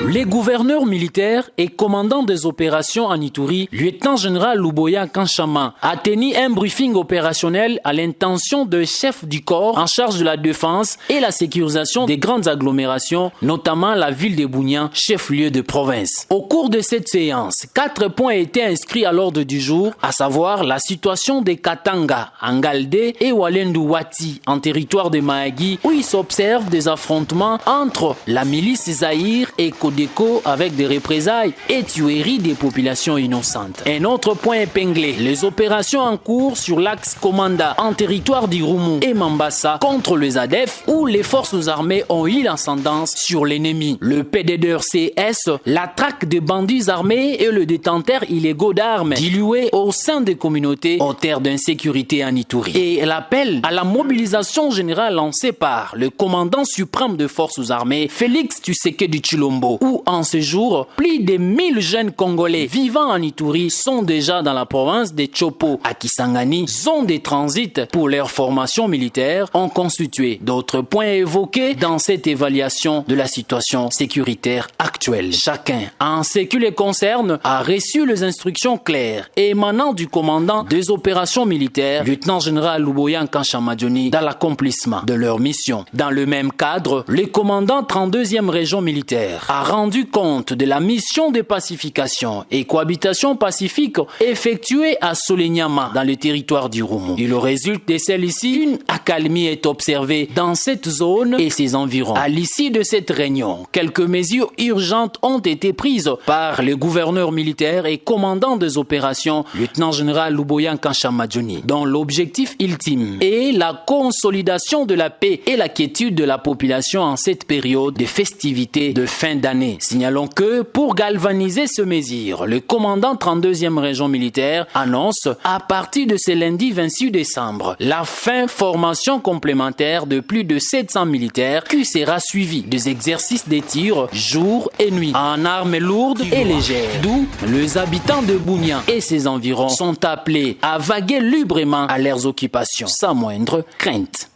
Les gouverneurs militaires et commandants des opérations en Ituri, lieutenant-général Luboya Kanchama, a tenu un briefing opérationnel à l'intention de chefs du corps en charge de la défense et la sécurisation des grandes agglomérations, notamment la ville de Bunia, chef-lieu de province. Au cours de cette séance, 4 points étaient inscrits à l'ordre du jour, à savoir la situation des Katanga, Angaldé et Walendu Wati, en territoire de Mahagi, où il s'observe des affrontements entre la milice Zahir et Kodeko avec des représailles et tueries des populations innocentes. Un autre point épinglé, les opérations en cours sur l'axe Komanda en territoire d'Irumu et Mambasa contre les ADF où les forces armées ont eu l'ascendance sur l'ennemi. Le PDDR-CS, la traque des bandits armés et le détenteur illégaux d'armes dilués au sein des communautés aux terres d'insécurité en Ituri. Et l'appel à la mobilisation générale lancé par le commandant suprême de forces armées, Félix Tshisekedi Tshilombo, où en ce jour, plus de 1000 jeunes Congolais vivant en Ituri sont déjà dans la province de Chopo à Kisangani, zone de transit pour leur formation militaire, ont constitué d'autres points évoqués dans cette évaluation de la situation sécuritaire actuelle. Chacun, en ce qui les concerne, a reçu les instructions claires émanant du commandant des opérations militaires, lieutenant-général Luboya Kanchama dans l'accomplissement de leur mission. Dans le même cadre, le commandant 32e région militaire a rendu compte de la mission de pacification et cohabitation pacifique effectuée à Solenyama dans le territoire d'Irumu. Il résulte de celle-ci, une accalmie est observée dans cette zone et ses environs. À l'issue de cette réunion, quelques mesures urgentes ont été prises par le gouverneur militaire et commandant des opérations, lieutenant-général Luboya Kanchama dont l'objectif ultime est la consolidation de la paix et la quiétude de la population en cette période de festivités de fin d'année. Signalons que pour galvaniser ce mesure, le commandant 32e région militaire annonce à partir de ce lundi 26 décembre la formation complémentaire de plus de 700 militaires qui sera suivie des exercices de tir jour et nuit en armes lourdes et légères. D'où les habitants de Bunia et ses environs sont appelés à vaguer librement à leurs occupations sans moindre crainte.